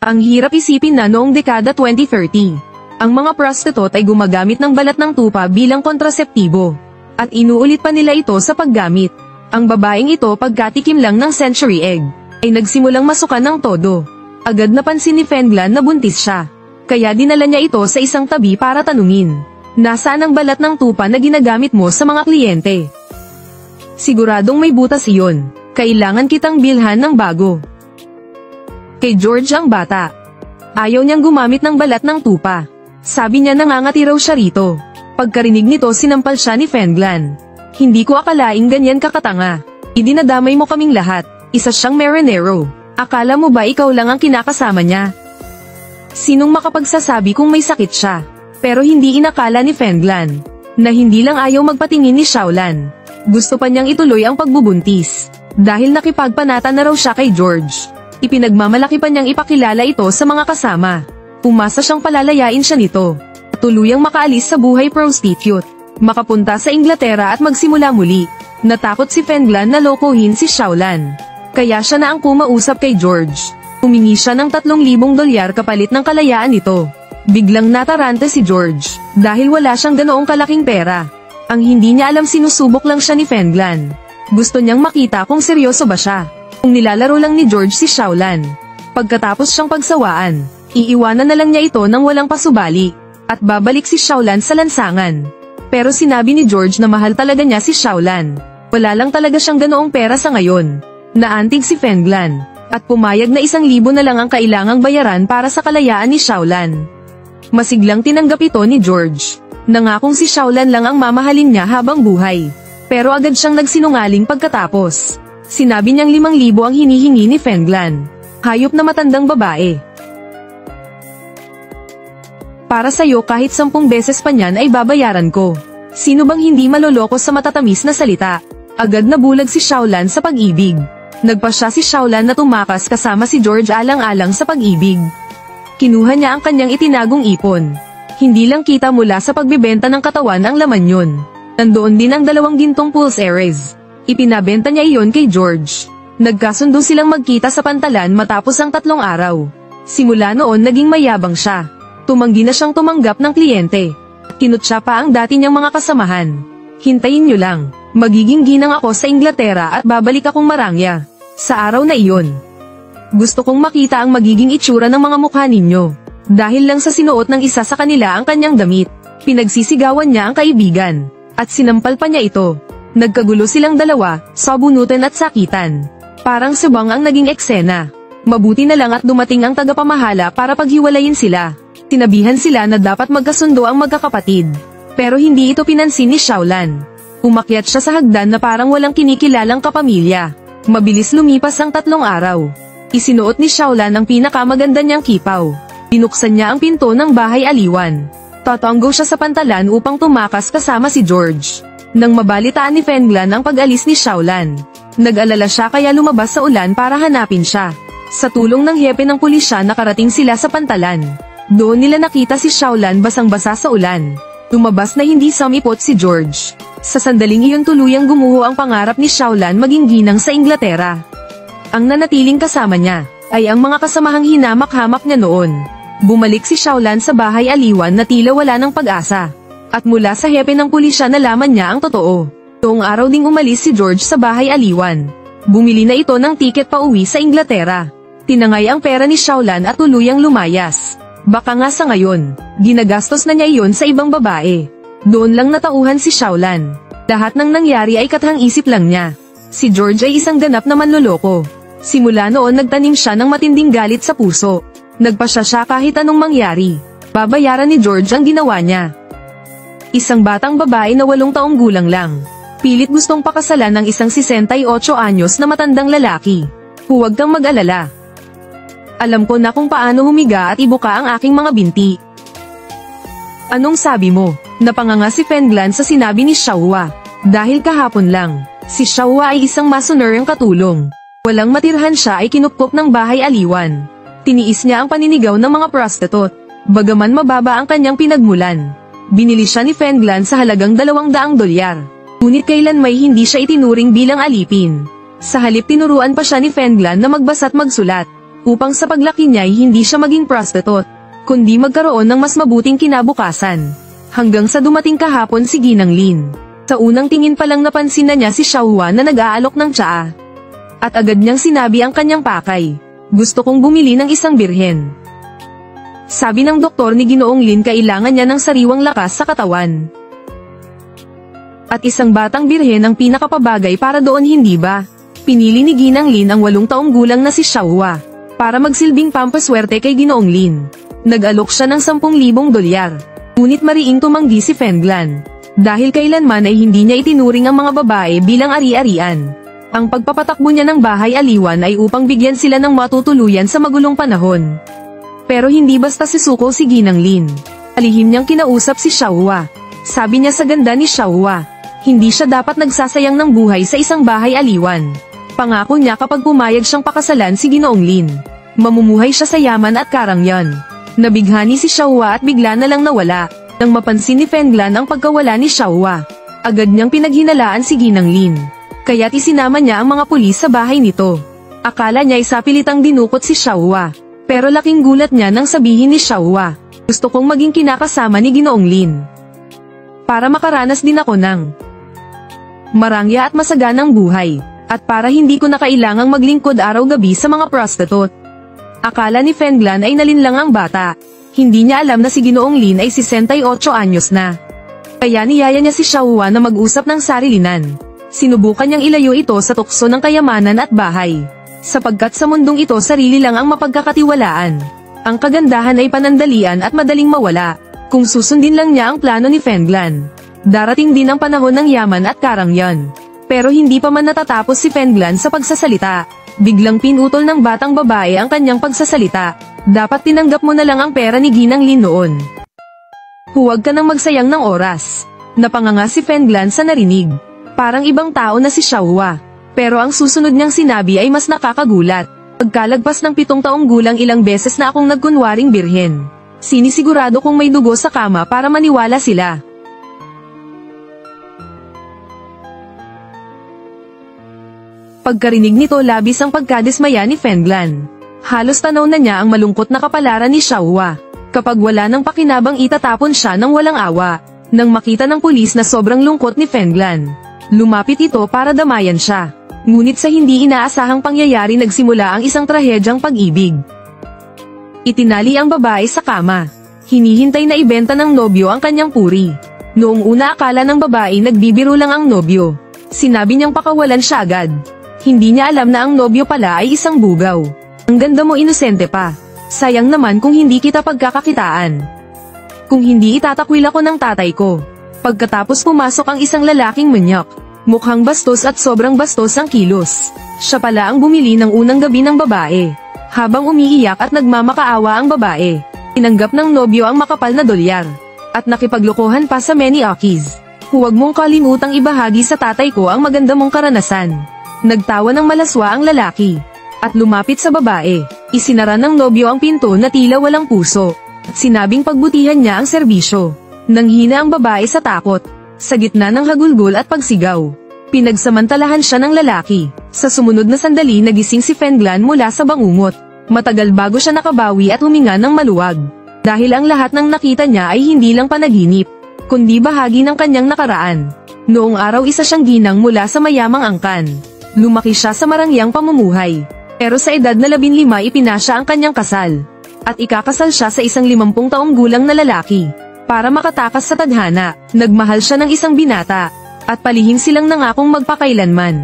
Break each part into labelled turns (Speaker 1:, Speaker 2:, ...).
Speaker 1: Ang hirap isipin na noong dekada 2030, ang mga prostitute ay gumagamit ng balat ng tupa bilang kontraseptibo. At inuulit pa nila ito sa paggamit. Ang babaeng ito pagkatikim lang ng century egg, ay nagsimulang masukan ng todo. Agad napansin ni Fenglan na buntis siya. Kaya dinala niya ito sa isang tabi para tanungin, nasaan ang balat ng tupa na ginagamit mo sa mga kliyente? Siguradong may butas iyon. Kailangan kitang bilhan ng bago. Kay George ang bata. Ayaw niyang gumamit ng balat ng tupa. Sabi niya nangangati raw siya rito. Pagkarinig nito sinampal siya ni Fenglan. Hindi ko akalaing ganyan kakatanga. Idinadamay mo kaming lahat. Isa siyang marinero. Akala mo ba ikaw lang ang kinakasama niya? Sinong makapagsasabi kung may sakit siya? Pero hindi inakala ni Fenglan na hindi lang ayaw magpatingin ni Shaolan. Gusto pa niyang ituloy ang pagbubuntis. Dahil nakipagpanata na raw siya kay George. Ipinagmamalaki pa niyang ipakilala ito sa mga kasama. Umasa siyang palalayain siya nito. Tuluyang makaalis sa buhay prostitute. Makapunta sa Inglaterra at magsimula muli. Natakot si Fenglan na lokohin si Shaolan. Kaya siya na ang kumausap kay George. Humingi siya ng $3,000 kapalit ng kalayaan nito. Biglang natarante si George, dahil wala siyang ganoong kalaking pera. Ang hindi niya alam sinusubok lang siya ni Fenglan. Gusto niyang makita kung seryoso ba siya. Kung nilalaro lang ni George si Shaolan. Pagkatapos siyang pagsawaan, iiwanan na lang niya ito nang walang pasubali. At babalik si Shaolan sa lansangan. Pero sinabi ni George na mahal talaga niya si Shaolan. Wala lang talaga siyang ganoong pera sa ngayon. Naantig si Fenglan. At pumayag na 1,000 na lang ang kailangang bayaran para sa kalayaan ni Shaolan. Masiglang tinanggap ito ni George. Nangakong si Shaolan lang ang mamahalin niya habang buhay. Pero agad siyang nagsinungaling pagkatapos. Sinabi niyang 5,000 ang hinihingi ni Fenglan. Hayop na matandang babae. Para sa'yo kahit 10 beses pa niyan ay babayaran ko. Sino bang hindi maloloko sa matatamis na salita? Agad nabulag si Shaolan sa pag-ibig. Nagpasya si Shaolan na tumakas kasama si George alang-alang sa pag-ibig. Kinuha niya ang kanyang itinagong ipon. Hindi lang kita mula sa pagbibenta ng katawan ang laman yun. Nandoon din ang 2 gintong pulseres. Ipinabenta niya iyon kay George. Nagkasundo silang magkita sa pantalan matapos ang 3 araw. Simula noon naging mayabang siya. Tumanggi na siyang tumanggap ng kliyente. Kinutya pa ang dati niyang mga kasamahan. Hintayin niyo lang. Magiging ginang ako sa Inglaterra at babalik akong Marangya. Sa araw na iyon. Gusto kong makita ang magiging itsura ng mga mukha ninyo. Dahil lang sa sinuot ng isa sa kanila ang kanyang damit. Pinagsisigawan niya ang kaibigan. At sinampal pa niya ito. Nagkagulo silang dalawa, sabunutan at sakitan. Parang subang ang naging eksena. Mabuti na lang at dumating ang tagapamahala para paghiwalayin sila. Tinabihan sila na dapat magkasundo ang magkakapatid. Pero hindi ito pinansin ni Shaolan. Umakyat siya sa hagdan na parang walang kinikilalang kapamilya. Mabilis lumipas ang 3 araw. Isinuot ni Shaolan ang pinakamaganda niyang kipaw. Binuksan niya ang pinto ng bahay aliwan. Tatanggo siya sa pantalan upang tumakas kasama si George. Nang mabalitaan ni Fenglan ang pag-alis ni Shaolan, nag-alala siya kaya lumabas sa ulan para hanapin siya. Sa tulong ng hepe ng pulisya nakarating sila sa pantalan. Doon nila nakita si Shaolan basang-basa sa ulan. Lumabas na hindi samipot si George. Sa sandaling iyon tuluyang gumuho ang pangarap ni Shaolan maging ginang sa Inglaterra. Ang nanatiling kasama niya ay ang mga kasamahang hinamak-hamak niya noon. Bumalik si Shaolan sa bahay aliwan na tila wala ng pag-asa. At mula sa hepe ng pulisya nalaman niya ang totoo. Toong araw ding umalis si George sa bahay aliwan. Bumili na ito ng tiket pa uwi sa Inglaterra. Tinangay ang pera ni Shaolan at tuluyang lumayas. Baka nga sa ngayon, ginagastos na niya iyon sa ibang babae. Doon lang natauhan si Shaolan. Lahat ng nangyari ay kathang-isip lang niya. Si George ay isang ganap na manloloko. Simula noon nagtanim siya ng matinding galit sa puso. Nagpasya siya kahit anong mangyari. Babayaran ni George ang ginawa niya. Isang batang babae na 8 taong gulang lang. Pilit gustong pakasalan ng isang 68 anyos na matandang lalaki. Huwag kang mag-alala. Alam ko na kung paano humiga at ibuka ang aking mga binti. Anong sabi mo? Napanganga si Fenglan sa sinabi ni Xiaohua. Dahil kahapon lang, si Xiaohua ay isang masoner ang katulong. Walang matirhan siya ay kinupkop ng bahay aliwan. Tiniis niya ang paninigaw ng mga prostitute. Bagaman mababa ang kanyang pinagmulan. Binili siya ni Fenglan sa halagang $200. Ngunit kailanmay hindi siya itinuring bilang alipin. Sa halip tinuruan pa siya ni Fenglan na magbasa at magsulat. upang sa paglaki niya ay hindi siya maging prostitute, kundi magkaroon ng mas mabuting kinabukasan. Hanggang sa dumating kahapon si Ginang Lin. Sa unang tingin pa lang napansin na niya si Xiaohua na nag-aalok ng tsaa. At agad niyang sinabi ang kanyang pakay. Gusto kong bumili ng isang birhen. Sabi ng doktor ni Ginoong Lin kailangan niya ng sariwang lakas sa katawan. At isang batang birhen ang pinakapabagay para doon, hindi ba? Pinili ni Ginang Lin ang 8 taong gulang na si Xiaohua para magsilbing pampaswerte kay Ginoong Lin. Nag-alok siya ng 10,000 dolyar. Ngunit mariing tumanggi si Fenglan. Dahil kailanman ay hindi niya itinuring ang mga babae bilang ari-arian. Ang pagpapatakbo niya ng bahay aliwan ay upang bigyan sila ng matutuluyan sa magulong panahon. Pero hindi basta sisuko si Ginang Lin. Alihim niyang kinausap si Xiaohua. Sabi niya sa ganda ni Xiaohua, hindi siya dapat nagsasayang ng buhay sa isang bahay aliwan. Pangako niya kapag pumayag siyang pakasalan si Ginoong Lin, mamumuhay siya sa yaman at karangyaan. Nabighani si Xiaohua at bigla na lang nawala. Nang mapansin ni Fenglan ang pagkawala ni Xiaohua, agad niyang pinaghinalaan si Ginang Lin. Kaya't isinama niya ang mga pulis sa bahay nito. Akala niya ay sapilitang dinukot si Xiaohua. Pero laking gulat niya nang sabihin ni Xiaohua, gusto kong maging kinakasama ni Ginoong Lin. Para makaranas din ako ng marangya at masaganang buhay. At para hindi ko na kailangang maglingkod araw-gabi sa mga prostitute. Akala ni Fenglan ay nalinlang ang bata. Hindi niya alam na si Ginoong Lin ay 68 anyos na. Kaya niyaya niya si Xiaohua na mag-usap ng sarilinan. Sinubukan niyang ilayo ito sa tukso ng kayamanan at bahay. Sapagkat sa mundong ito sarili lang ang mapagkakatiwalaan. Ang kagandahan ay panandalian at madaling mawala. Kung susundin lang niya ang plano ni Fenglan. Darating din ang panahon ng yaman at karangyaan. Pero hindi pa man natatapos si Fenglan sa pagsasalita. Biglang pinutol ng batang babae ang kanyang pagsasalita. Dapat tinanggap mo na lang ang pera ni Ginang Lin noon. Huwag ka nang magsayang ng oras. Napanganga si Fenglan sa narinig. Parang ibang tao na si Xiaohua. Pero ang susunod niyang sinabi ay mas nakakagulat. Pagkalagpas ng 7 taong gulang ilang beses na akong nagkunwaring birhen. Sinisigurado kong may dugo sa kama para maniwala sila. Pagkarinig nito labis ang pagkadismaya ni Fenglan. Halos tanaw na niya ang malungkot na kapalaran ni Xiaohua. Kapag wala ng pakinabang itatapon siya ng walang awa. Nang makita ng pulis na sobrang lungkot ni Fenglan, lumapit ito para damayan siya. Ngunit sa hindi inaasahang pangyayari nagsimula ang isang trahedyang pag-ibig. Itinali ang babae sa kama. Hinihintay na ibenta ng nobyo ang kanyang puri. Noong una akala ng babae nagbibiro lang ang nobyo. Sinabi niyang pakawalan siya agad. Hindi niya alam na ang nobyo pala ay isang bugaw. Ang ganda mo, inosente pa. Sayang naman kung hindi kita pagkakakitaan. Kung hindi itatakwil ako ng tatay ko. Pagkatapos pumasok ang isang lalaking manyak. Mukhang bastos at sobrang bastos ang kilos. Siya pala ang bumili ng unang gabi ng babae. Habang umiiyak at nagmamakaawa ang babae, tinanggap ng nobyo ang makapal na dolyar. At nakipaglokohan pa sa many akis. Huwag mong kalimutang ibahagi sa tatay ko ang maganda mong karanasan. Nagtawa ng malaswa ang lalaki. At lumapit sa babae. Isinara ng nobyo ang pinto na tila walang puso. At sinabing pagbutihan niya ang serbisyo. Nanghina ang babae sa takot. Sa gitna ng hagulgol at pagsigaw, pinagsamantalahan siya ng lalaki. Sa sumunod na sandali nagising si Fenglan mula sa bangungot. Matagal bago siya nakabawi at huminga ng maluwag. Dahil ang lahat ng nakita niya ay hindi lang panaginip, kundi bahagi ng kanyang nakaraan. Noong araw isa siyang ginang mula sa mayamang angkan. Lumaki siya sa marangyang pamumuhay. Pero sa edad na 15 ipinasya ang kanyang kasal. At ikakasal siya sa isang 50 taong gulang na lalaki. Para makatakas sa tadhana, nagmahal siya ng isang binata. At palihim silang nangakong magpakailanman.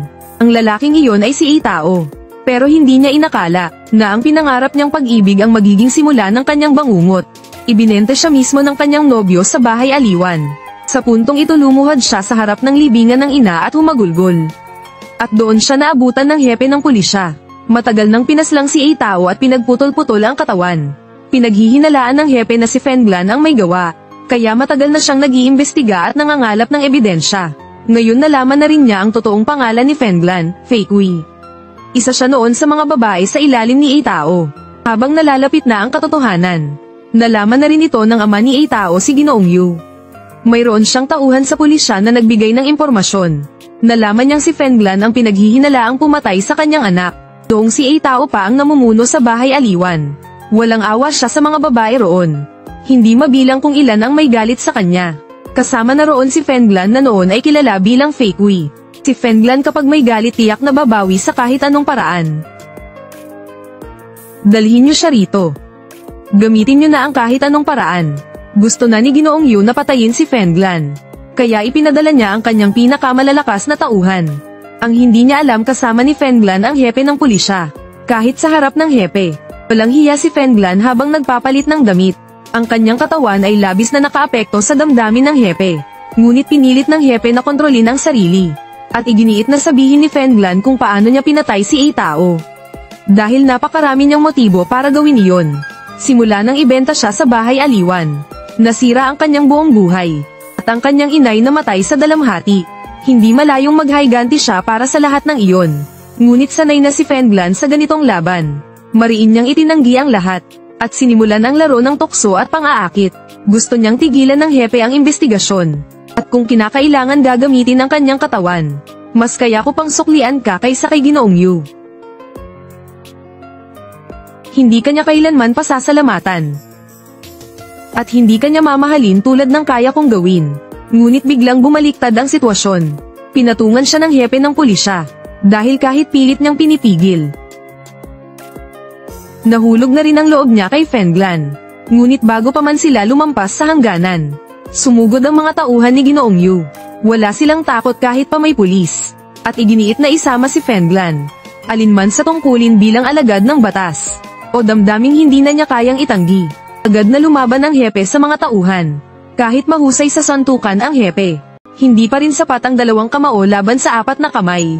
Speaker 1: Ang lalaking iyon ay si Itao. Pero hindi niya inakala na ang pinangarap niyang pag-ibig ang magiging simula ng kanyang bangungot. Ibinenta siya mismo ng kanyang nobyo sa bahay aliwan. Sa puntong ito lumuhad siya sa harap ng libingan ng ina at humagulgol. At doon siya naabutan ng hepe ng pulisya. Matagal nang pinaslang si Itao at pinagputol-putol ang katawan. Pinaghihinalaan ng hepe na si Fenglan ang may gawa. Kaya matagal na siyang nag-iimbestiga at nangangalap ng ebidensya. Ngayon nalaman na rin niya ang totoong pangalan ni Fenglan, Fake Wei. Isa siya noon sa mga babae sa ilalim ni Itao. Habang nalalapit na ang katotohanan, nalaman na rin ito ng ama ni Itao si Ginoong Yu. Mayroon siyang tauhan sa pulisya na nagbigay ng impormasyon. Nalaman niyang si Fenglan ang pinaghihinalaang pumatay sa kanyang anak. Doong si Eitao pa ang namumuno sa bahay aliwan. Walang awa siya sa mga babae roon. Hindi mabilang kung ilan ang may galit sa kanya. Kasama na roon si Fenglan na noon ay kilala bilang Fake Wee. Si Fenglan kapag may galit tiyak na babawi sa kahit anong paraan. Dalhin niyo siya rito. Gamitin niyo na ang kahit anong paraan. Gusto na ni Ginoong Yu na patayin si Fenglan. Kaya ipinadala niya ang kanyang pinakamalalakas na tauhan. Ang hindi niya alam kasama ni Fenglan ang hepe ng pulisya. Kahit sa harap ng hepe, walang hiya si Fenglan habang nagpapalit ng damit. Ang kanyang katawan ay labis na nakaapekto sa damdamin ng hepe. Ngunit pinilit ng hepe na kontrolin ang sarili. At iginiit na sabihin ni Fenglan kung paano niya pinatay si Eitao. Dahil napakarami niyang motibo para gawin iyon. Simula nang ibenta siya sa bahay aliwan. Nasira ang kanyang buong buhay. At ang kanyang inay namatay sa dalamhati. Hindi malayong maghayganti siya para sa lahat ng iyon. Ngunit sanay na si Fenglan sa ganitong laban. Mariin niyang itinanggi ang lahat. At sinimulan ang laro ng tukso at pang-aakit. Gusto niyang tigilan ng hepe ang investigasyon. At kung kinakailangan gagamitin ang kanyang katawan. Mas kaya ko pang suklian ka kaysa kay Ginoong Yu. Hindi kanya kailanman pasasalamatan. At hindi kanya mamahalin tulad ng kaya kong gawin. Ngunit biglang bumaliktad ang sitwasyon. Pinatungan siya ng hepe ng pulisya. Dahil kahit pilit niyang pinipigil. Nahulog na rin ang loob niya kay Fenglan. Ngunit bago pa man sila lumampas sa hangganan. Sumugod ang mga tauhan ni Ginoong Yu. Wala silang takot kahit pa may pulis. At iginiit na isama si Fenglan. Alinman sa tungkulin bilang alagad ng batas. O damdaming hindi na niya kayang itanggi. Agad na lumaban ang hepe sa mga tauhan. Kahit mahusay sa santukan ang hepe, hindi pa rin sapat ang 2 kamao laban sa 4 na kamay.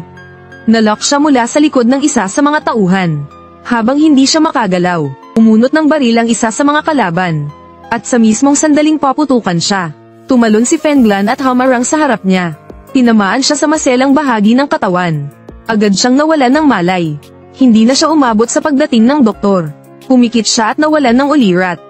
Speaker 1: Nalock siya mula sa likod ng isa sa mga tauhan. Habang hindi siya makagalaw, umunot ng baril ang isa sa mga kalaban. At sa mismong sandaling paputukan siya, tumalon si Fenglan at hamarang sa harap niya. Tinamaan siya sa maselang bahagi ng katawan. Agad siyang nawalan ng malay. Hindi na siya umabot sa pagdating ng doktor. Pumikit siya at nawalan ng ulirat.